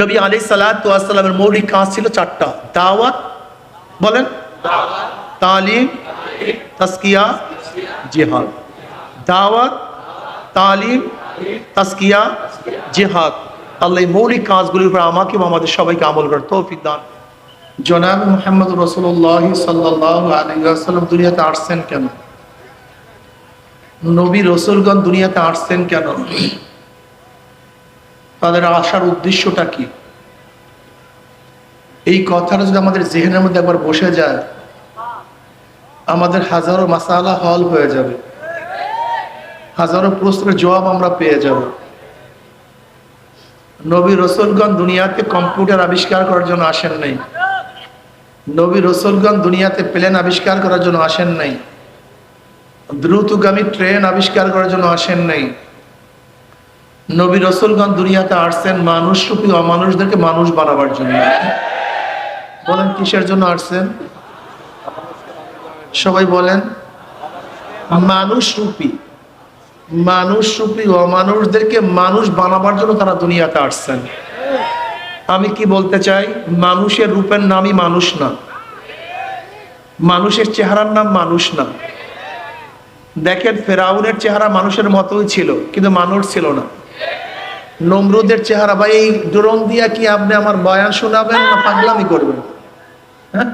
নবী আলাইহিস সালাতু ওয়াস সালামের মৌলিক কাজ ছিল চারটা: দাওয়াত, বলেন, তালিম, তাজকিয়া, জিহাদ। দাওয়াত, তালিম, তাজকিয়া, জিহাদ। আল্লাহ এই মৌলিক কাজগুলির উপর আমাকে এবং আমাদের সবাইকে আমল করার তৌফিক দান। জনাব মুহাম্মদ রাসূলুল্লাহ সাল্লাল্লাহু আলাইহি ওয়াসাল্লাম দুনিয়াতে আসছেন কেন? নবী রাসূলগণ দুনিয়াতে আসছেন কেন? তাদের আসার উদ্দেশ্যটা কি? এই কথাটা যদি আমাদের জেহেনের মধ্যে একবার বসে যায়, আমাদের হাজারো মাসালা হল হয়ে যাবে, হাজারো প্রশ্নের জবাব আমরা পেয়ে যাব। নবী রাসূলগণ দুনিয়াতে কম্পিউটার আবিষ্কার করার জন্য আসেন নাই। নবী রাসূলগণ দুনিয়াতে প্লেন আবিষ্কার করার জন্য আসেন নাই। দ্রুতগামী ট্রেন আবিষ্কার করার জন্য আসেন নাই। নবী রাসূলগণ দুনিয়াতে আসছেন মানুষরূপী অমানুষদেরকে মানুষ বানাবার জন্য। বলেন, কিসের জন্য আসছেন? সবাই বলেন, মানুষরূপী অমানুষদেরকে মানুষ বানাবার জন্য তারা দুনিয়াতে আসছেন। আমি কি বলতে চাই, মানুষের রূপের নামই মানুষ না, মানুষের চেহারার নাম মানুষ না। দেখেন, ফেরাউনের চেহারা মানুষের মতোই ছিল, কিন্তু মানুষ ছিল না। নমরুদের চেহারা, ভাই এই ড্রোন দিয়া কি আপনি আমার বয়ান শোনাবেন না পাগলামি করবেন? হ্যাঁ,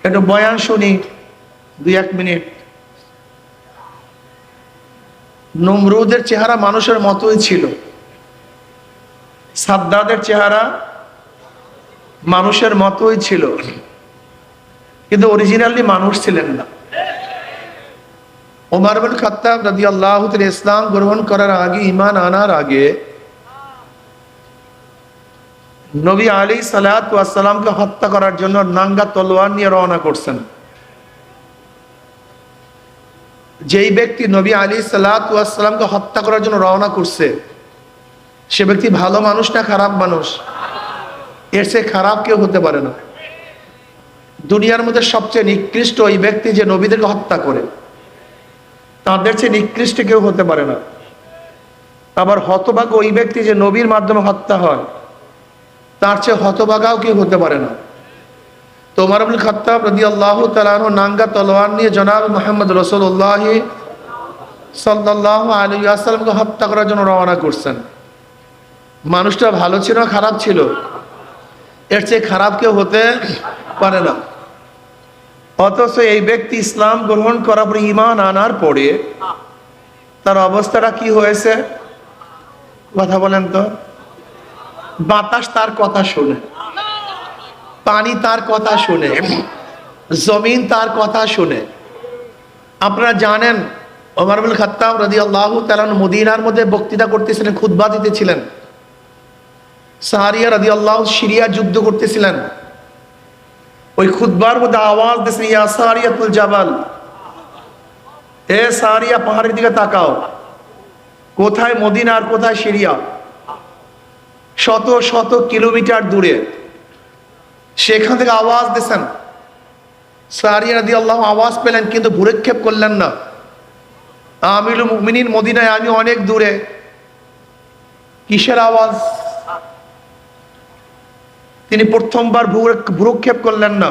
একটু বয়ান শুনি 2-1 মিনিট। নমরুদের চেহারা মানুষের মতোই ছিল, সাদ্দাদের চেহারা মানুষের মতোই ছিল, কিন্তু অরিজিনালি মানুষ ছিলেন না। ওমর ইবনে খাত্তাব রাদিয়াল্লাহু তাআলা ইসলাম গ্রহণ করার আগে, ঈমান আনার আগে, নবী আলাইহিস সালাতু ওয়াস সালামকে হত্যা করার জন্য নাঙ্গা তলোয়ার নিয়ে রওনা করছেন। যেই ব্যক্তি নবী আলাইহিস সালাতু ওয়াস সালামকে হত্যা করার জন্য রওনা করছে, সে ব্যক্তি ভালো মানুষ না খারাপ মানুষ? এর চেয়ে খারাপ কেউ হতে পারে না। দুনিয়ার মধ্যে সবচেয়ে নিকৃষ্ট ওই ব্যক্তি যে নবীদেরকে হত্যা করে, তাদের চেয়ে নিকৃষ্ট কেউ হতে পারে না। আবার হতভাগ্য ওই ব্যক্তি যে নবীর মাধ্যমে হত্যা হয়, তার চেয়ে হতভাগাও কেউ হতে পারে না। তো ওমর ইবনে খাত্তাব রাদিয়াল্লাহু তাআলা আনহু নাঙ্গা তলোয়ার নিয়ে জনাব মুহাম্মদ রাসূলুল্লাহ সাল্লাল্লাহু আলাইহি ওয়াসাল্লামকে হত্যা করার জন্য রওনা করছেন। মানুষটা ভালো ছিল না খারাপ ছিল? এর চেয়ে খারাপ কেউ হতে পারে না। অথচ এই ব্যক্তি ইসলাম গ্রহণ করার পরে, ঈমান আনার পরে তার অবস্থাটা কি হয়েছে? কথা বলেন তো। বাতাস তার কথা শুনে, পানি তার কথা শুনে, জমিন তার কথা শুনে। আপনারা জানেন, ওমর ইবনে খাত্তাব রাদিয়াল্লাহু তাআলা মদিনার মধ্যে বক্তৃতা করতেছিলেন, খুতবা দিতেছিলেন। সারিয়া রাদিয়াল্লাহু সিরিয়া যুদ্ধ করতেছিলেন। ওই খুতবার মধ্যে আওয়াজ দিয়েছেন, ইয়া সারিয়াতুল জাবাল, এ সারিয়া পাহাড়ের দিকে তাকাও। কোথায় মদিনা আর কোথায় সিরিয়া? শত শত কিলোমিটার দূরে। সেখান থেকে আওয়াজ দিয়েছেন। সারিয়া রাদিয়াল্লাহু আওয়াজ পেলেন, কিন্তু ভূরক্ষেপ করলেন না। আমিরুল মুমিনিন মদিনায়, আমি অনেক দূরে, কিসের আওয়াজ? তিনি প্রথমবার ভ্রুক্ষেপ করলেন না।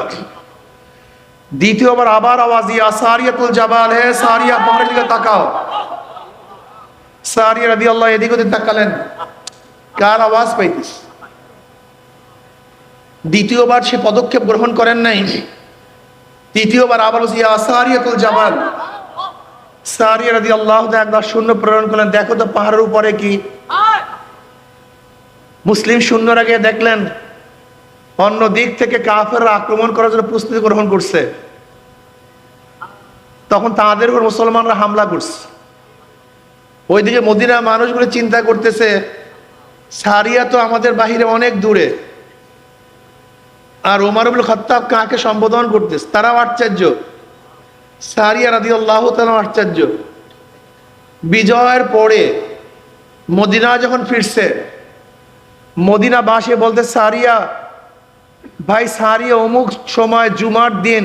দ্বিতীয়বার আবার আওয়াজ, ইয়া সারিয়াতুল জাবাল, হে সারিয়া পাহাড়ের দিকে তাকাও। সারিয়া রাদিয়াল্লাহু এদিকে ওদিকে তাকালেন, কার আওয়াজ পাইতিস? দ্বিতীয়বার সে পদক্ষেপ গ্রহণ করেন নাই। তৃতীয়বার আবার ইয়া সারিয়াতুল জাবাল। সারিয়া রাদিয়াল্লাহু একবার শূন্য প্রেরণ করলেন, দেখো তো পাহাড়ের উপরে কি? মুসলিম সৈন্যরা গিয়ে দেখলেন অন্য দিক থেকে কাফেররা আক্রমণ করার জন্য প্রস্তুতি গ্রহণ করছে। তখন তাদের উপর মুসলমানরা হামলা করছে। ওইদিকে মদিনার মানুষগুলো চিন্তা করতেছে, সারিয়া তো আমাদের বাহিরে অনেক দূরে, আর ওমর ইবনে খাত্তাব কাকে সম্বোধন করতেছে, তারাও আশ্চর্য। সারিয়া রাদিয়াল্লাহু তাআলা আশ্চর্য। বিজয়ের পরে মদিনা যখন ফিরছে, মদিনাবাসী বলতে, সারিয়া ভাই, সারিয়া অমুক সময় জুমার দিন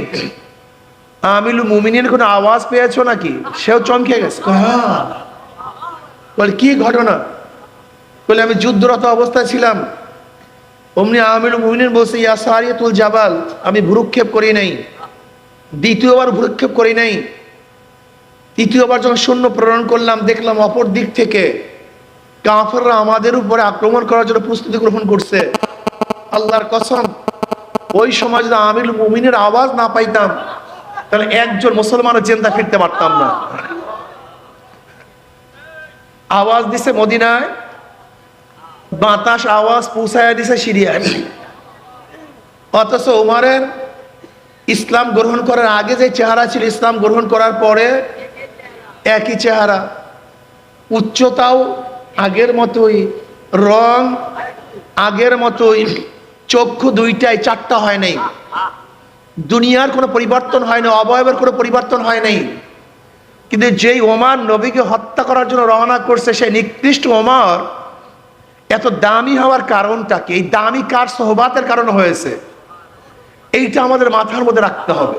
আমিরুল মুমিনিন কোনো আওয়াজ পেয়েছো নাকি? সেও চমকে গেছে। হ্যাঁ। বলে, কি ঘটনা? বলে, আমি যুদ্ধরত অবস্থায় ছিলাম, অমনি আমিরুল মুমিনিন বলছে, ইয়া সারিয়াতুল জাবাল, আমি ভ্রুক্ষেপ করি নাই, দ্বিতীয়বার ভ্রুক্ষেপ করি নাই। তৃতীয়বার যখন সৈন্য প্রেরণ করলাম, দেখলাম অপর দিক থেকে কাফেররা আমাদের উপরে আক্রমণ করার জন্য প্রস্তুতি গ্রহণ করছে। আল্লাহর কসম, ওই সময় যদি আমিরুল মুমিনের আওয়াজ না পাইতাম, তাহলে একজন মুসলমানও জিন্দা ফিরতে পারতাম না। আওয়াজ দিছে মদিনায়, বাতাস আওয়াজ পৌঁছায় দিছে সিরিয়ায়। অথচ ওমরের ইসলাম গ্রহণ করার আগে যে চেহারা ছিল, ইসলাম গ্রহণ করার পরে একই চেহারা, উচ্চতাও আগের মতোই, রং আগের মতোই, চক্ষু দুইটাই, চারটা হয় নাই, দুনিয়ার কোনো পরিবর্তন হয় না, অবয়বের কোনো পরিবর্তন হয় নাই। কিন্তু যেই ওমর নবীকে হত্যা করার জন্য রওনা করছে, সেই নিকৃষ্ট ওমর এত দামি হওয়ার কারণটা কি? এই দামি কার সোহবাতের কারণে হয়েছে, এইটা আমাদের মাথার মধ্যে রাখতে হবে।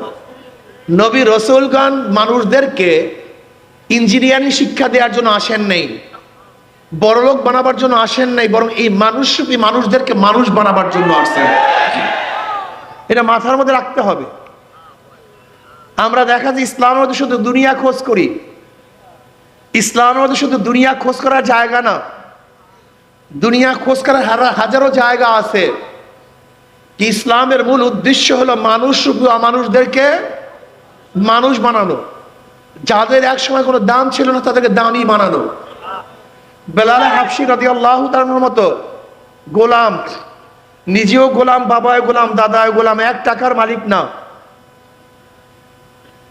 নবী রসুলগণ মানুষদেরকে ইঞ্জিনিয়ারিং শিক্ষা দেওয়ার জন্য আসেন নাই, বড়লোক বানাবার জন্য আসেন নাই, বরং এই মানুষদেরকে মানুষ বানাবার জন্য আসেন। এটা মাথার মধ্যে রাখতে হবে। আমরা দেখা যায় ইসলামের মধ্যে শুধু দুনিয়া খোঁজ করি, ইসলামের মধ্যে শুধু দুনিয়া খোঁজ করার জায়গা না, দুনিয়া খোঁজ করার হাজারো জায়গা আছে। ইসলামের মূল উদ্দেশ্য হলো মানুষদেরকে মানুষ বানানো, যাদের এক সময় কোনো দাম ছিল না তাদেরকে দামি বানানো। বেলাল হাবশী রাদিয়াল্লাহু তাআলার মতো গোলাম, নিজেও গোলাম, বাবায় গোলাম, দাদায় গোলাম, 1 টাকার মালিক না।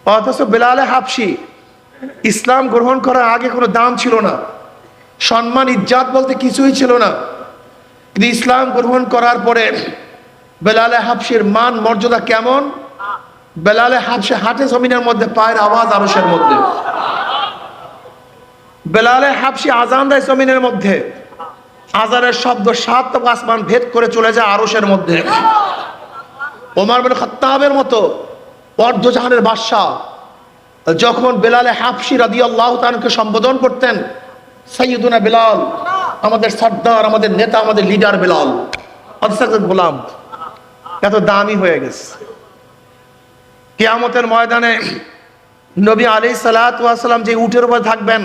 অথচ বেলাল হাবশী ইসলাম গ্রহণ করার আগে কোনো দাম ছিল না, সম্মান ইজ্জত বলতে কিছুই ছিল না। কিন্তু ইসলাম গ্রহণ করার পরে বেলাল হাবশীর মান মর্যাদা কেমন! বেলাল হাবশী হাঁটে জমিনের মধ্যে, পায়ের আওয়াজ আরশের মধ্যে। বেলাল হাবশী আজান দেয় জমিনের মধ্যে, আজানের শব্দ 7 আসমান ভেদ করে চলে যায় আরশের মধ্যে। ওমর বিন খাত্তাবের মতো অর্ধজাহানের বাদশা যখন বেলাল হাবশী রাদিয়াল্লাহু তাআলাকে সম্বোধন করতেন, সাইয়্যিদুনা বেলাল, আমাদের সর্দার, আমাদের নেতা, আমাদের লিডার বেলাল, গোলাম, এত দামি হয়ে গেছে। কিয়ামতের ময়দানে নবী আলাইহিস সালাতু ওয়াস সালাম যে উটের উপর থাকবেন,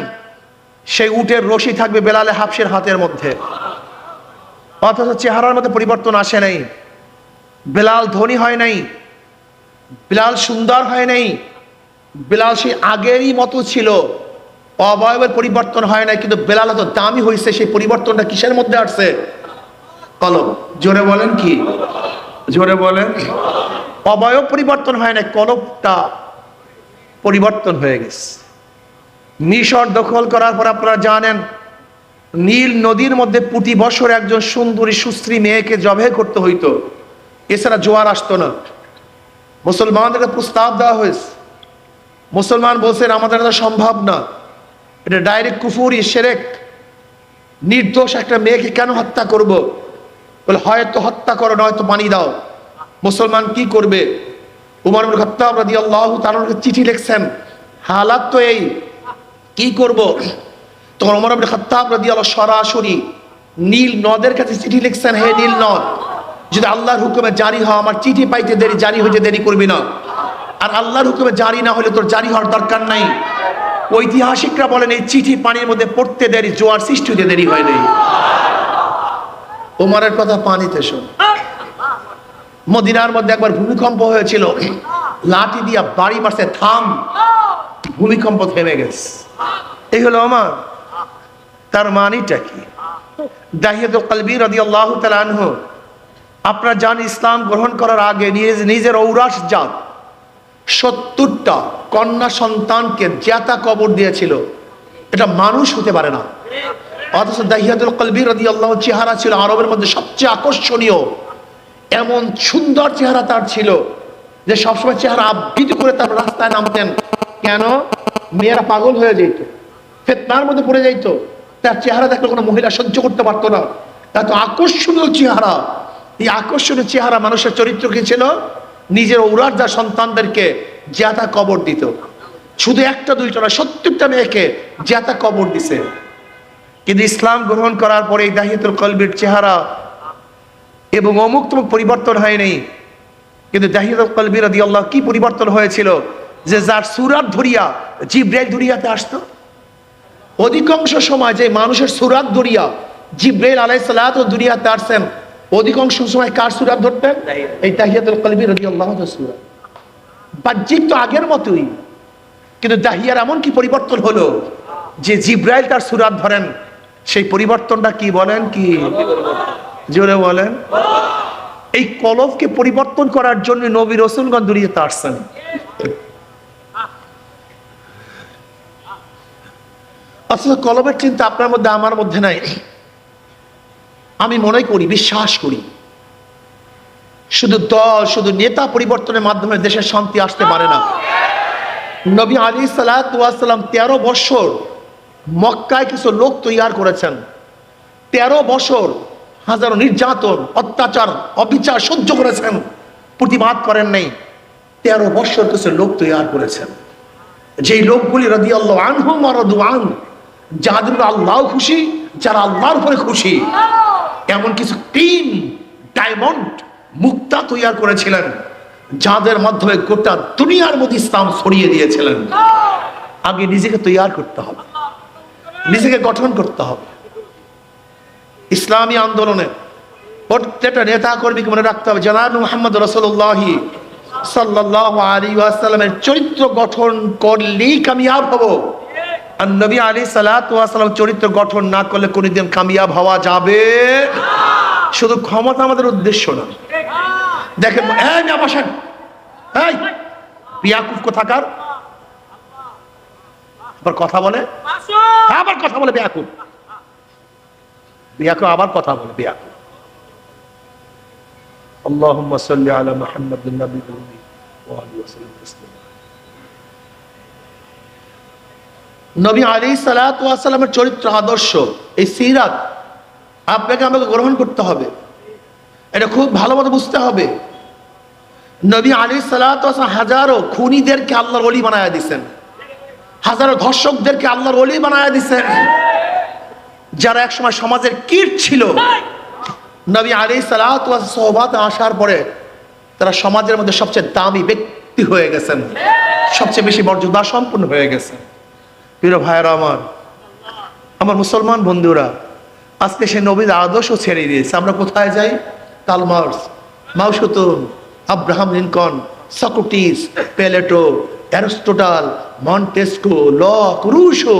সেই উটের রশি থাকবে বেলাল হাবশীর হাতের মধ্যে। অথচ চেহারার মধ্যে পরিবর্তন আসে নাই, বেলাল ধনী হয় নাই, বেলাল সুন্দর হয় নাই, বেলাল সেই আগেরই মতো ছিল, অবয়বের পরিবর্তন হয় নাই। কিন্তু বেলাল এত দামি হয়েছে, সেই পরিবর্তনটা কিসের মধ্যে আসছে? কলব। জোরে বলেন কি? জোরে বলেন। অবয়ব পরিবর্তন হয় না, কলবটা পরিবর্তন হয়ে গেছে। মিশর দখল করার পর আপনারা জানেন, নীল নদীর মধ্যে প্রতি বছর একজন সুন্দরী সুশ্রী মেয়েকে জবাই করতে হইতো, এছাড়া জোয়ার আসতো না। মুসলমানদেরকে প্রস্তাব দেওয়া হয়েছে, মুসলমান বলছেন আমাদের এটা সম্ভব না, এটা ডাইরেক্ট কুফরি, শিরক, নির্দোষ একটা মেয়েকে কেন হত্যা করব? বলে হয়তো হত্যা করো, নয়তো পানি দাও। মুসলমান কি করবে? উমর ইবনে খাত্তাব রাদিয়াল্লাহু তাআলা চিঠি লিখছেন, হালাত তো এই, কি করব? তখন উমর ইবনে খাত্তাব রাদিয়াল্লাহু সরাসরি নীল নদের কাছে চিঠি লিখছেন, হে নীল নদ, যদি আল্লাহর হুকুমে জারি হয়, আমার চিঠি পাইতে দেরি, জারি হইতে দেরি করবি না। আর আল্লাহর হুকুমে জারি না হলে তোর জারি হওয়ার দরকার নাই। ঐতিহাসিকরা বলেন এই চিঠি পানির মধ্যে পড়তে দেরি, জোয়ার সৃষ্টি হতে দেরি হয় নাই। ওমরের কথা পানিতে শোন। মদিনার মধ্যে একবার ভূমিকম্প হয়েছিল, লাঠি দিয়া বাড়ি মারছে, থাম, ভূমিকম্প থেমে গেছে। এই হলো ওমর। তার মানিটা কি? দাহিয়াতুল কলবি রাদিয়াল্লাহু তাআলা আনহু, আপনারা জানেন ইসলাম গ্রহণ করার আগে নিজের ঔরাস জাত 70টা কন্যা সন্তানকে জেতা কবর দিয়েছিল। এটা মানুষ হতে পারে না। অথচ দাহিয়াতুল কলবি রাদিয়াল্লাহু চেহারা ছিল আরবের মধ্যে সবচেয়ে আকর্ষণীয়, এমন সুন্দর চেহারা তার ছিল যে সবসময় চেহারা আবৃত করে তার রাস্তায় নামতেন। কেন? মেয়েরা পাগল হয়ে যেত, ফিতনার মধ্যে পড়ে যাইত, তার চেহারা দেখলে কোনো মহিলা সহ্য করতে পারতো না। এত আকর্ষণীয় চেহারা। এই আকর্ষণীয় চেহারা মানুষের চরিত্র কি ছিল? নিজের ঔরাস যা সন্তানদেরকে জেতা কবর দিত। শুধু একটা দুইটা না, 70টা মেয়েকে জেতা কবর দিছে। কিন্তু ইসলাম গ্রহণ করার পরে এই দাহিয়াতুল কলবির চেহারা এবং অমুক তমুক পরিবর্তন হয়নি। কিন্তু দাহিয়াতুল কলবি রাদিয়াল্লাহু কি পরিবর্তন হয়েছিল, যে যার সুরাত ধরিয়া জিবরাইল দুনিয়াতে আসতো। অধিকাংশ সময় যে মানুষের সুরাত ধরিয়া জিবরাইল আলাইহিস সালাতু দুনিয়াতে আসছেন, অধিকাংশ সময় কার সুরাত ধরতেন? এই দাহিয়াতুল কলবি রাদিয়াল্লাহু তাআলার সুরাত। বাহ্যিক তো আগের মতোই, কিন্তু দাহিয়ার এমন কি পরিবর্তন হলো যে জিবরাইল তার সুরাত ধরেন। সেই পরিবর্তনটা কি বলেন? কি জোরে বলেন। এই কলবকে পরিবর্তন করার জন্য নবী রাসূলগণ দুনিয়াতে আসছেন। অথচ কলবের চিন্তা আপনার মধ্যে আমার মধ্যে নাই। আমি মনে করি, বিশ্বাস করি, শুধু দল, শুধু নেতা পরিবর্তনের মাধ্যমে দেশের শান্তি আসতে পারে না। নবী আলাইহিস সালাতু ওয়াস সালাম 13 বছর মক্কায় কিছু লোক তৈয়ার করেছেন। 13 বছর হাজারো নির্যাতন, অত্যাচার, অবিচার সহ্য করেছেন, প্রতিবাদ করেন নাই। 13 বছর কিছু লোক তৈয়ার করেছেন, যেই লোকগুলি রাদিয়াল্লাহু আনহুম ওয়া রাদু আন, যাদের উপর আল্লাহ খুশি, যারা আল্লাহর উপরে খুশি, এমন কিছু টিম ডায়মন্ড মুক্তা তৈয়ার করেছিলেন, যাদের মাধ্যমে গোটা দুনিয়ার মধ্যে ইসলাম ছড়িয়ে দিয়েছিলেন। আগে নিজেকে তৈয়ার করতে হবে, নিজেকে গঠন করতে হবে। ইসলামী আন্দোলনে প্রত্যেকটা নেতা কর্মীকে মনে রাখতে হবে, জনাব মুহাম্মদ রাসূলুল্লাহ সাল্লাল্লাহু আলাইহি ওয়াসাল্লামের চরিত্র গঠন করলেই কামিয়াব হব। আর নবী আলাইহিস সালাতু ওয়াস সালাম চরিত্র গঠন না করলে কোনোদিন কামিয়াব হওয়া যাবে না। শুধু ক্ষমতা আমাদের উদ্দেশ্য না। দেখেন, এই না বসেন, এই বিয়াকুব কোথাকার, আবার কথা বলে, আবার কথা বলে বিয়াকুব, বিয়াকুব আবার কথা বলে বিয়াকুব। আল্লাহুম্মা সাল্লি আলা মুহাম্মাদিন নাবিয়্যিল উম্মি ওয়া আলিহি ওয়া সাল্লাম তাসলিমা। নবী আলাইহিস সালাতু ওয়াস সালামের চরিত্র, আদর্শ, এই সিরাত আপনাকে আমাকে গ্রহণ করতে হবে। এটা খুব ভালো মতো বুঝতে হবে। নবী আলাইহিস সালাতু ওয়াস সালাম হাজারো খুনিদেরকে আল্লাহর ওলি বানায়া দিয়েছেন, হাজারো ধর্ষকদেরকে আল্লাহর ওলি বানায়া দিয়েছেন, যারা একসময় সমাজের কীট ছিল। নবী আলাইহিস সালাতু ওয়াস সালাম সোহবাতে আসার পরে তারা সমাজের মধ্যে সবচেয়ে দামি ব্যক্তি হয়ে গেছেন, সবচেয়ে বেশি মর্যাদা সম্পন্ন হয়ে গেছেন। প্রিয় ভাইয়েরা আমার, আমার মুসলমান বন্ধুরা, আজকে সে নবীর আদর্শ ছেড়ে দিয়েছে। আমরা কোথায় যাই? Karl Marx, Mao Tsetung, Abraham Lincoln, Socrates, Plato, Aristotle, Montesquieu, Locke, Rousseau.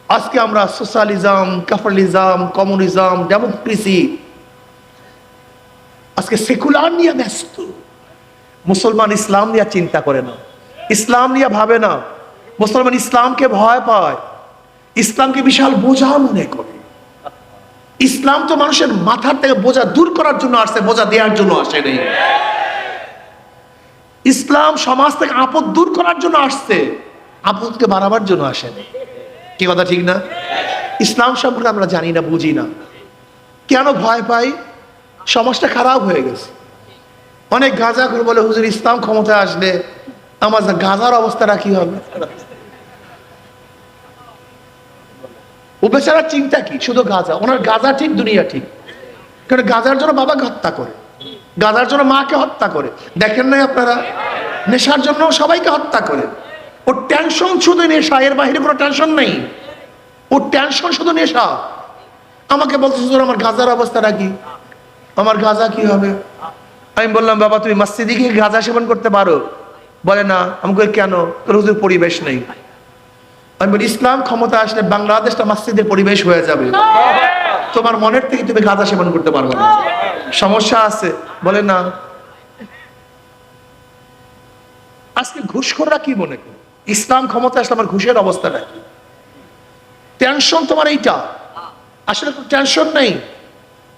আজকে আমরা সোশ্যালিজম, ক্যাপিটালিজম, কমিউনিজম, ডেমোক্রেসি, আজকে সেকুলার নিয়ে ব্যস্ত। মুসলমান ইসলাম নিয়ে চিন্তা করে না, ইসলাম নিয়ে ভাবে না। মুসলমান ইসলামকে ভয় পায়, ইসলামকে বিশাল বোঝা মনে করে। ইসলাম তো মানুষের মাথার থেকে বোঝা দূর করার জন্য আসছে, বোঝা দেওয়ার জন্য আসে নেই। ইসলাম সমাজ থেকে আপদ দূর করার জন্য আসছে, আপদকে বাড়াবার জন্য আসে নেই। কি কথা ঠিক না? ইসলাম সম্পর্কে আমরা জানি না, বুঝি না। কেন ভয় পাই? সমাজটা খারাপ হয়ে গেছে। অনেক গাঁজা করে বলে, হুজুর ইসলাম ক্ষমতায় আসলে আমার গাঁজার অবস্থাটা কি হবে? ও বেচারার চিন্তা কি? শুধু গাঁজা, ওনার গাঁজা ঠিক, দুনিয়া ঠিক। কারণ গাঁজার জন্য বাবাকে হত্যা করে, গাঁজার জন্য মাকে হত্যা করে। দেখেন নাই আপনারা? নেশার জন্য সবাইকে হত্যা করে। ওর টেনশন শুধু নেশা, এর বাইরে কোনো টেনশন নেই। ওর টেনশন শুধু নেশা। আমাকে বলতে, হুজুর আমার গাঁজার অবস্থাটা কি? আমার গাঁজা কি হবে? আমি বললাম, বাবা তুমি মসজিদে গিয়ে গাঁজা সেবন করতে পারো? বলে না। আমাকে কেন? তোর হুজুর পরিবেশ নেই। আমি বলি, ইসলাম ক্ষমতা আসলে বাংলাদেশটা মসজিদের পরিবেশ হয়ে যাবে, তোমার মনের থেকে তুমি গাঁজা সেবন করতে পারবে না। সমস্যা আছে? বলে না। আজকে ঘুষখোররা কি মনে করে ইসলাম ক্ষমতা আসলে আমার ঘুষের অবস্থাটা কি? টেনশন তোমার এইটা। আসলে টেনশন নেই,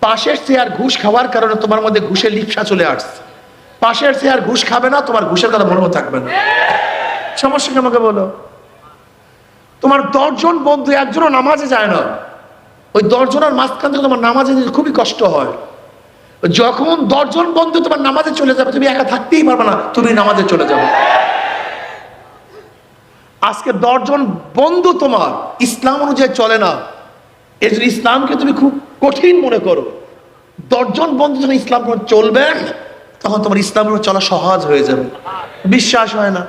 পাশের চেয়ার ঘুষ খাওয়ার কারণে তোমার মধ্যে ঘুষের লিপ্সা চলে আসছে। পাশের চেয়ার ঘুষ খাবে না, তোমার ঘুষের কথা মনেও থাকবে না। সমস্যা কি আমাকে বলো? তোমার 10 জন বন্ধু, একজনও নামাজে যায় না, ওই 10 জনের মাঝখান থেকে তোমার নামাজে যেতে খুবই কষ্ট হয়। যখন 10 জন বন্ধু তোমার নামাজে চলে যাবে, তুমি একা থাকতেই পারবে না, তুমি নামাজে চলে যাবে। আজকে 10 জন বন্ধু তোমার ইসলাম অনুযায়ী চলে না, এই জন্য ইসলামকে তুমি খুব কঠিন মনে করো। 10 জন বন্ধু যখন ইসলাম গ্রহণ চলবে, তখন তোমার ইসলাম গ্রহণ চলা সহজ হয়ে যাবে। বিশ্বাস হয় না?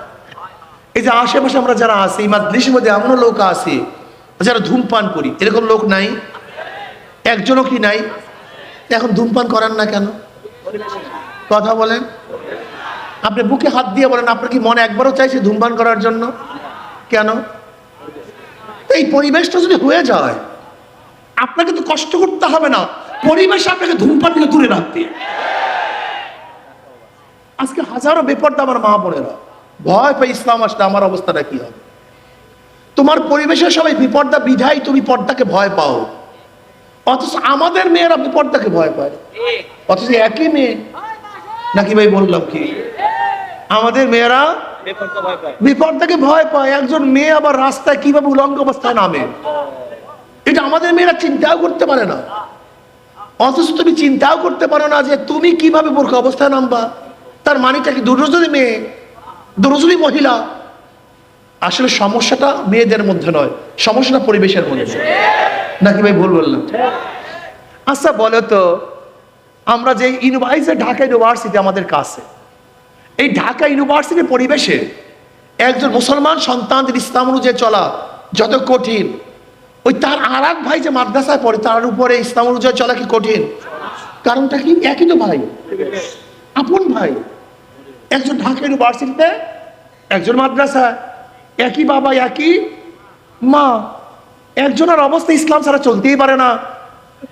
এই যে আশেপাশে আমরা যারা আছি, মাজলিসের মধ্যে এমনও লোক আছি যারা ধূমপান করি, এরকম লোক নাই? একজনও কি নাই? এখন ধূমপান করেন না কেন? কথা বলেন। আপনি বুকে হাত দিয়ে বলেন, আপনার কি মনে একবারও চাইছে ধূমপান করার জন্য? কেন? এই পরিবেশটা যদি হয়ে যায়, আপনাকে তো কষ্ট করতে হবে না, পরিবেশ আপনাকে ধূমপান থেকে দূরে রাখতে। আজকে হাজারো বেপরদা আমার মা বোনেরা ভয় পাই ইসলাম আসলে আমার অবস্থাটা কি হবে। তোমার পরিবেশে সবাই বিপর্দা বিধায় তুমি পর্দাকে ভয় পাও, অথচ আমাদের মেয়েরা বিপর্দাকে ভয় পায়। অথচ একই মেয়ে, নাকি ভাই বললাম কি? আমাদের মেয়েরা বিপর্দাকে ভয় পায়। একজন মেয়ে আবার রাস্তায় কিভাবে উলঙ্গ অবস্থায় নামে, এটা আমাদের মেয়েরা চিন্তাও করতে পারে না। অথচ তুমি চিন্তাও করতে পারো না যে তুমি কিভাবে বোরকা অবস্থায় নামবা। তার মানিটা কি দুরজনী মেয়ে, দুরজনী মহিলা? আসলে সমস্যাটা মেয়েদের মধ্যে নয়, সমস্যাটা পরিবেশের মধ্যে। নাকি ভাই ভুল বললাম? আচ্ছা বলো তো, আমরা যে ঢাকা ইউনিভার্সিটি আমাদের কাছে, এই ঢাকা ইউনিভার্সিটির পরিবেশে একজন মুসলমান সন্তানদের ইসলাম অনুযায়ী চলা যত কঠিন, ওই তার আর এক ভাই যে মাদ্রাসায় পড়ে তার উপরে ইসলাম অনুযায়ী চলা কি কঠিন? কারণটা কি? একই তো ভাই, আপন ভাই। একজন ঢাকা ইউনিভার্সিটিতে, একজন মাদ্রাসায়, একই বাবা একই মা। একজনের অবস্থা ইসলাম ছাড়া চলতেই পারে না,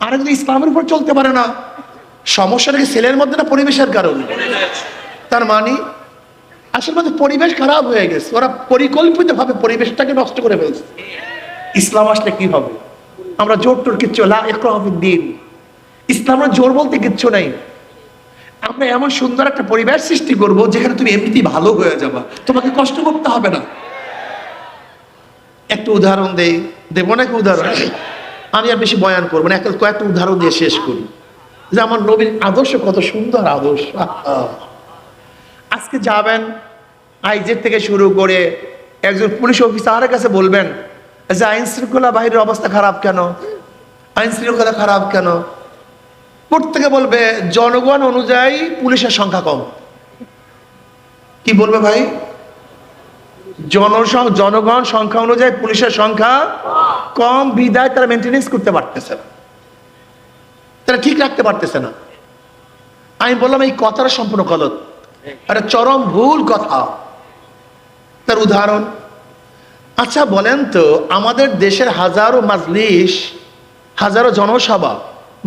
আরেকজন ইসলামের উপর চলতে পারে না। সমস্যাটা কি ছেলের মধ্যে না পরিবেশের কারণে? তার মানে আসলে পরিবেশ খারাপ হয়ে গেছে, ওরা পরিকল্পিত ভাবে পরিবেশটাকে নষ্ট করে ফেলছে। ইসলাম আসলে কি হবে? আমরা জোর টোর কিচ্ছু লা ইকরাহা ফিদ্দীন, ইসলামের জোর বলতে কিচ্ছু নাই। আমরা এমন সুন্দর একটা পরিবেশ সৃষ্টি করব যেখানে তুমি এমনিতেই ভালো হয়ে যাবা, তোমাকে কষ্ট করতে হবে না। একটু উদাহরণ দেবো নাকি? উদাহরণ আমি আর বেশি বয়ান করবো না, কয়েকটা উদাহরণ দিয়ে শেষ করি যে আমার নবীর আদর্শ কত সুন্দর আদর্শ। আজকে যাবেন আইজের থেকে শুরু করে একজন পুলিশ অফিসারের কাছে বলবেন যে আইন শৃঙ্খলা বাহিনীর অবস্থা খারাপ কেন, আইন শৃঙ্খলা খারাপ কেন? প্রত্যেকে বলবে জনগণ অনুযায়ী পুলিশের সংখ্যা কম। কি বলবে ভাই? জনগণ সংখ্যা অনুযায়ী পুলিশের সংখ্যা কম, বিদায় তারা মেনটেনেন্স করতে পারতেছে না, তারা ঠিক রাখতে পারতেছে না। আমি বললাম এই কথাটা সম্পূর্ণ গলত, একটা চরম ভুল কথা। তার উদাহরণ, আচ্ছা বলেন তো, আমাদের দেশের হাজারো মাজলিস, হাজারো জনসভা,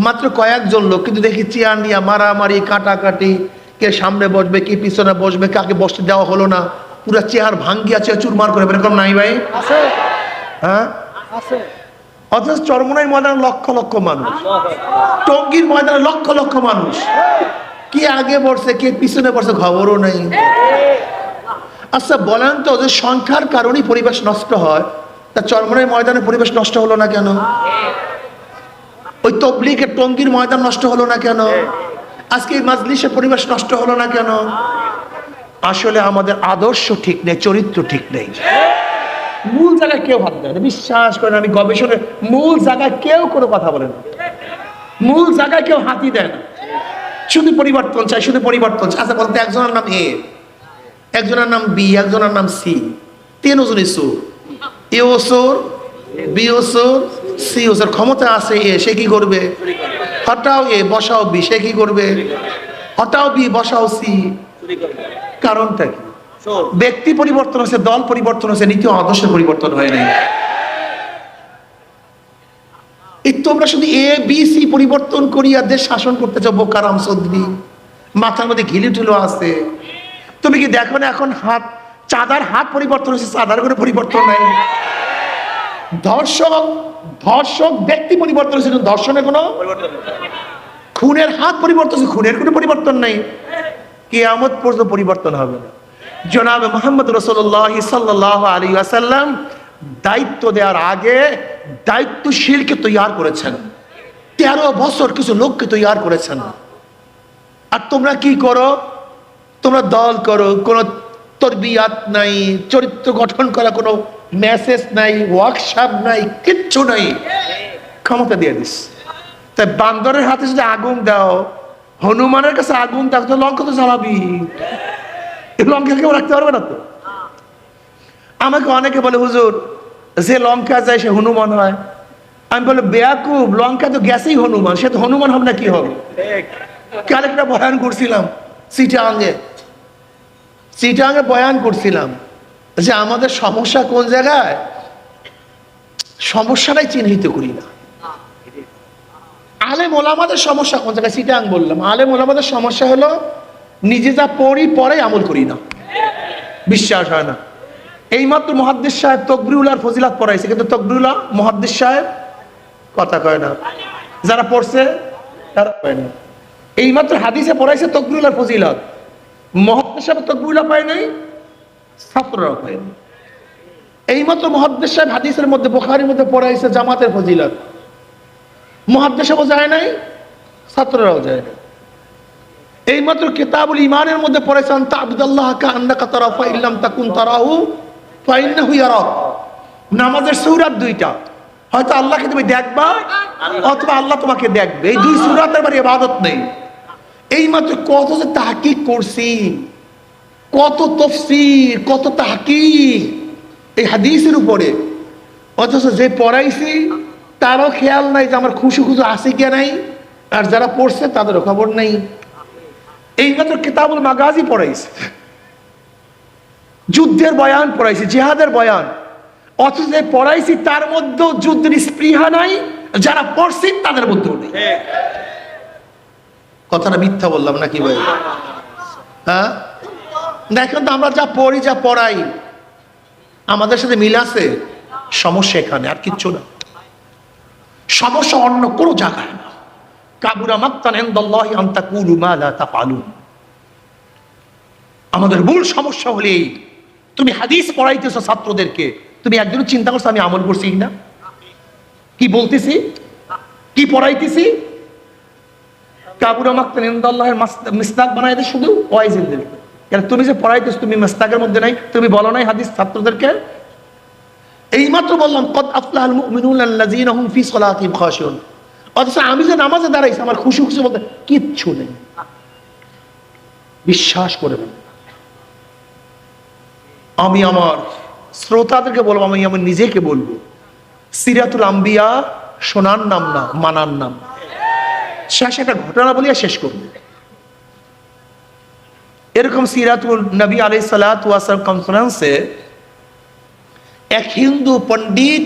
মাত্র কয়েকজন লোক কিন্তু দেখি চেয়ার নিয়ে মারামারি, কাটাকাটি, কে সামনে বসবে কে পিছনে বসবে, কাকে বসতে দেওয়া হলো না, পুরা চেয়ার ভাঙ্গিয়া চেয়ার চুরমার করে, এরকম নাই ভাই? হ্যাঁ, অথচ চরমোনাই ময়দানে লক্ষ লক্ষ মানুষ, টঙ্গীর ময়দানে লক্ষ লক্ষ মানুষ, কি আগে বসছে কে পিছনে বসছে খবরও নেই। আচ্ছা বলেন তো, যে সংখ্যার কারণেই পরিবেশ নষ্ট হয়, তা চরমোনাই ময়দানে পরিবেশ নষ্ট হলো না কেন? ওই তবলিগের টঙ্গীর ময়দান নষ্ট হলো না কেন? আজকে এই মাজলিসের পরিবেশ নষ্ট হলো না কেন? আসলে আমাদের আদর্শ ঠিক নেই, চরিত্র ঠিক নেই। মূল জায়গায় কেউ হাত দেয় না, বিশ্বাস করেন, আমি গবেষণা, মূল জায়গায় কেউ কোনো কথা বলে না, মূল জায়গায় কেউ হাতই দেয় না, শুধু পরিবর্তন চাই, শুধু পরিবর্তন চাই। আচ্ছা বলতে, একজনের নাম এ, একজনের নাম বি, একজনের নাম সি, তিনজনই সুর, এ ও সুর, বি ও সুর, সি ও সুর। ক্ষমতা আছে এ, সে কি করবে? হটাও এ বসাও বি, সে কি করবে? হটাও বি বসাও সি। কারণটা কি? ব্যক্তি পরিবর্তন হচ্ছে, দল পরিবর্তন হচ্ছে, নীতি আদর্শের পরিবর্তন হয় নাই। এই তোমরা শুধু এ বি সি পরিবর্তন করিয়া দেশ শাসন করতে চাও, বোকারাম চৌধুরী, মাথার মধ্যে ঘিলি ঠুলো আছে। তুমি কি দেখো না এখন হাত, চাঁদার হাত পরিবর্তন হচ্ছে, চাঁদার কোনো পরিবর্তন নাই। ধর্ষক ব্যক্তি পরিবর্তন হচ্ছে, ধর্ষণের কোনো খুনের হাত পরিবর্তন হচ্ছে, খুনের কোনো পরিবর্তন নাই। কিয়ামত পর্যন্ত পরিবর্তন হবে না। জনাবে মুহাম্মদ রাসূলুল্লাহ সাল্লাল্লাহু আলাইহি ওয়াসাল্লাম দায়িত্ব দেওয়ার আগে দায়িত্বশীলকে তৈয়ার করেছেন, 13 বছর কিছু লোককে তৈয়ার করেছেন। আর তোমরা কি করো? তোমরা দল করো, কোনো তরবিয়াত নাই, চরিত্র গঠন করা কোনো মেসেজ নাই, ওয়ার্কশপ নাই, কিচ্ছু নাই, ক্ষমতা দিয়ে দিস। তাই বান্দরের হাতে যদি আগুন দাও, হনুমানের কাছে আগুন দাও, তো লঙ্কা তো জ্বালাবি, লঙ্কা কেউ রাখতে পারবে না তো। আমাকে অনেকে বলে, হুজুর যে লঙ্কা যায় সে হনুমান হয়। আমি বলে, বেয়াকুব, লঙ্কা তো গ্যাসেই হনুমান, সে তো হনুমান হবে না কি হবে? কাল একটা বয়ান করছিলাম চিটাঙে বয়ান করছিলাম যে আমাদের সমস্যা কোন জায়গায়, সমস্যাটাই চিহ্নিত করি না। আলেম ওলামাদের সমস্যা কোন জায়গায় চিটাং বললাম। আলেম ওলামাদের সমস্যা হলো নিজে যা পড়ি পরে আমল করি না, বিশ্বাস হয় না। এইমাত্র মুহাদ্দিস সাহেব তকবিরুল্লাহ ফজিলাত পড়াইছে, কিন্তু তকবিরুল্লাহ মুহাদ্দিস সাহেব কথা কয় না, যারা পড়ছে তারা কয় না। এইমাত্র হাদিসে পড়াইছে তকবিরুল্লাহ ফজিলাত, মুহাদ্দিস সাহেব তকবিরুল্লাহ পায় নাই, ছাত্ররা পায় নাই। এইমাত্র মুহাদ্দিস সাহেব হাদিসের মধ্যে বুখারীর মধ্যে পড়াইছে জামাতের ফজিলাত, মুহাদ্দিস সাহেব যায় নাই, ছাত্ররাও যায় না। এইমাত্র কিতাবুল ঈমানের মধ্যে পড়াইছে আনতা আবুদাল্লাহ কাআন্নাকা তারাহু ফা ইল্লাম তাকুন তারাহু ফা ইন্নাহু ইয়ারাক। নামাজের সূরা দুইটা, হয়তো আল্লাহকে তুমি দেখবা অথবা আল্লাহ তোমাকে দেখবে, এই দুই সূরাতের বাড়ি ইবাদত নেই। এইমাত্র কত যে তাহকিক করছি, কত তাফসীর, কত তাহকিক এই হাদিসের উপরে, অথচ যে পড়াইছি তারও খেয়াল নাই যে আমার খুশু খুশু আছে কি নাই, আর যারা পড়ছে তাদেরও খবর নেই। এইমাত্র কিতাবুল মাগাজি পড়াইছে, যুদ্ধের বয়ান পড়াইছে, জিহাদের বয়ান, অথচ যে পড়াইছি তার মধ্যেও যুদ্ধের স্পৃহা নাই, যারা পড়ছে তাদের মধ্যেও নেই। কথাটা মিথ্যা বললাম নাকি ভাই? হ্যাঁ, দেখেন তো আমরা যা পড়ি যা পড়াই আমাদের সাথে মিল আছে? সমস্যা এখানে, আর কিচ্ছু না। সমস্যা অন্য কোনো জায়গায় না। কাবুরা মাক্তান ইনদাল্লাহি আন তাকুলু মা লা তাফআলুন। আমাদের মূল সমস্যা হলো এই, তুমি হাদিস পড়াইতেছো ছাত্রদেরকে, তুমি একদিনও চিন্তা করছো আমি আমল করছি কিনা, কি বলতেছি, কি পড়াইতেছি? কাবুরা মাক্তান ইনদাল্লাহির মিসদাক বানাই দে শুধু ওয়াইজিনদের। কেন তুমি যে পড়াইতেছো তুমি মিসদাকের মধ্যে নাই, তুমি বলো নাই হাদিস ছাত্রদেরকে? এইমাত্র বললাম কদ আফলাহাল মুমিনুনা আল্লাযীনা হুম ফি সালাতিহিম খাশিউন, অথচ আমি যে নামাজে দাঁড়াইছি আমার খুশি খুশি বলতে কিচ্ছু নেই। বিশ্বাস করে না। আমি আমার শ্রোতাদেরকে বলবো, আমি আমার নিজেকে বলবো, সিরাতুল আম্বিয়া শোনার নাম না, মানার নাম। শেষ একটা ঘটনা বলিয়া শেষ করবো। এরকম সিরাতুল নবী আলাইহিস সালাতু ওয়াস সালাম কনফারেন্সে এক হিন্দু পণ্ডিত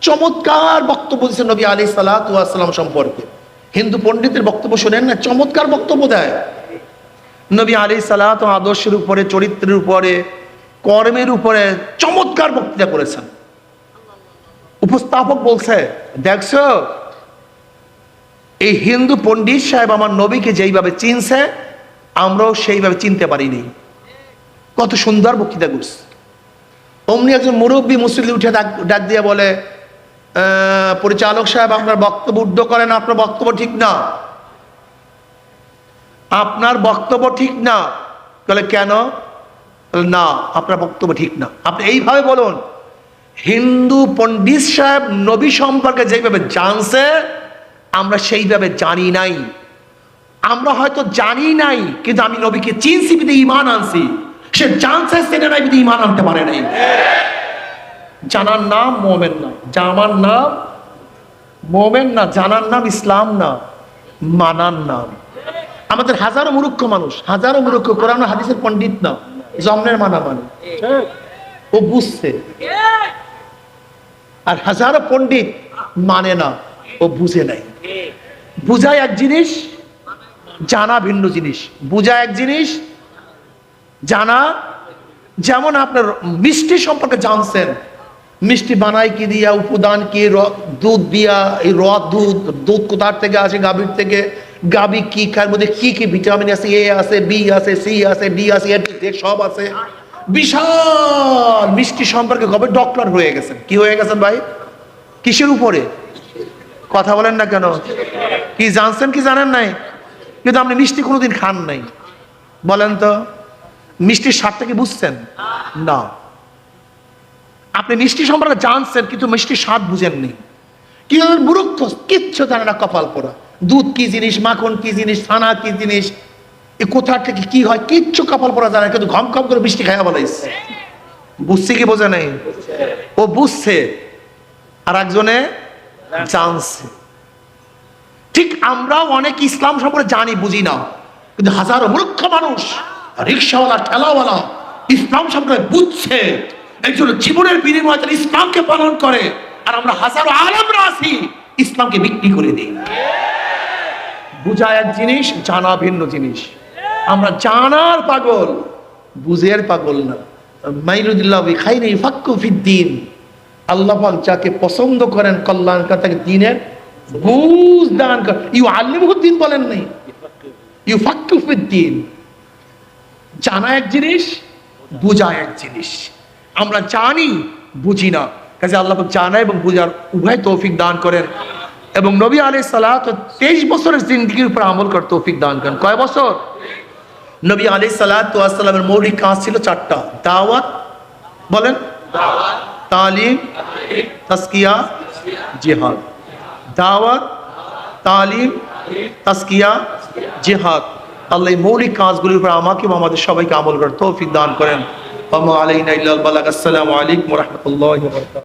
চমৎকার বক্তব্য দিয়েছে নবী আলাইহিস সালাতু ওয়াস সালাম সম্পর্কে। হিন্দু পণ্ডিতের বক্তব্য শোনেন না, চমৎকার বক্তব্য দেয়। নবী আলাইহিস সালাতু আদর্শের উপরে, চরিত্রের উপরে, কর্মের উপরে চমৎকার বক্তৃতা করেছেন। উপস্থাপক বলছে, দেখছো এই হিন্দু পণ্ডিত সাহেব আমার নবীকে যেইভাবে চিনছে আমরাও সেইভাবে চিনতে পারিনি। কত সুন্দর বক্তৃতা করছে। অমনি একজন মুরব্বী মুসল্লি উঠে ডাক দিয়ে বলে, পরিচালক সাহেব আপনার বক্তব্য উদ্ধ করেন, আপনার বক্তব্য ঠিক না, আপনার বক্তব্য ঠিক না। বলে কেন? না, আপনার বক্তব্য ঠিক না। আপনি এইভাবে বলুন, হিন্দু পণ্ডিত সাহেব নবী সম্পর্কে যেভাবে জানছে আমরা সেইভাবে জানি নাই। আমরা হয়তো জানি নাই, কিন্তু আমি নবীকে চিনছি বিধে ঈমান আনছি। সে জানছে সেটা নাই বিধে ঈমান আনতে পারে নাই। জানার নাম মুমিন না, জামার নাম মুমিন না, জানার নাম ইসলাম না, মানার নাম। আমাদের হাজারো মূর্খ মানুষ, হাজারো মূর্খ কোরআন হাদিসের পণ্ডিত না, জমনের মানা মানে ও বুঝছে। আর হাজারো পণ্ডিত মানে না, ও বুঝে নাই। বুঝায় এক জিনিস, জানা ভিন্ন জিনিস। বুঝা এক জিনিস, জানা। যেমন আপনার মিষ্টি সম্পর্কে জানছেন, মিষ্টি বানায় কি দিয়া, উপাদান কি, দুধ দিয়া, এই দুধ কোথার থেকে আসে, গাভীর থেকে, গাভী কি খায়, মধ্যে কি কি ভিটামিন আছে, এ আছে, বি আছে, সি আছে, ডি আছে, সব আছে। বিশাল মিষ্টি সম্পর্কে কবে ডক্টর হয়ে গেছেন। কি হয়ে গেছেন ভাই? কিসের উপরে? কথা বলেন না কেন? কি জানছেন কি জানেন নাই? কিন্তু আপনি মিষ্টি কোনোদিন খান নাই। বলেন তো, মিষ্টির স্বাদটা কি বুঝছেন? না। আপনি মিষ্টি সম্পর্কে জানছেন কিন্তু মিষ্টির স্বাদ বুঝেননি। কি মূর্খ, কিচ্ছু জানে না, কপাল পোড়া। দুধ কি জিনিস, মাখন কি জিনিস, ছানা কি জিনিস, এ কোথা থেকে কি হয় কিচ্ছু কপাল পড়া যায় না, কিন্তু ঘম ঘম করে বৃষ্টি খাইয়া বলাইছে। বুঝছি কি বোঝে নাই? ও বুঝছে আর একজনে জানছে। ঠিক আমরাও অনেক ইসলাম সম্পর্কে জানি বুঝি না, কিন্তু হাজারো মূর্খ মানুষ, রিক্সাওয়ালা, ঠেলাওয়ালা ইসলাম সম্পর্কে বুঝছে, এই জন্য জীবনের বিনিময়ে তারা ইসলামকে পালন করে। আর আমরা হাজারো আলেমরা আছি ইসলামকে বিক্রি করে দিই। বুঝা এক জিনিস, জানা ভিন্ন জিনিস। আমরা জানার পাগল, বুঝের পাগল না। মাইরুদুল্লাহ খাইরে ফাক্কু ফিদ্দিন, আল্লাহ পাক যাকে পছন্দ করেন কল্যাণকর তাকে দ্বীনের বুঝ দান করেন। ইউআল্লিমুহুদ্দিন বলেন নাই, ইউফাক্কিহু ফিদ্দিন। জানা এক জিনিস, বুঝা এক জিনিস। আমরা জানি বুঝি না, কাজে আল্লাহ পাক জানা এবং বুঝার উভয় তৌফিক দান করেন। এবং নবী আলাইহিস সালাত 23 বছরের জিন্দেগির উপর আমল করার তৌফিক দান করেন। কয় বছর? নবী আলাইহিস সালাতু ওয়াস সালামের মৌলিক কাজ ছিল চারটা। দাওয়াত, বলেন, তালিম, তাজকিয়া, জিহাদ। দাওয়াত, তালিম, তাজকিয়া, জিহাদ। আল্লাহ এই মৌলিক কাজগুলির উপর আমাকে এবং আমাদের সবাইকে আমল করার তৌফিক দান করেন। ওয়া মা আলাইনা ইল্লাল বালাগ। আসসালামু আলাইকুম ওয়া রাহমাতুল্লাহি ওয়া বারাকাতুহু।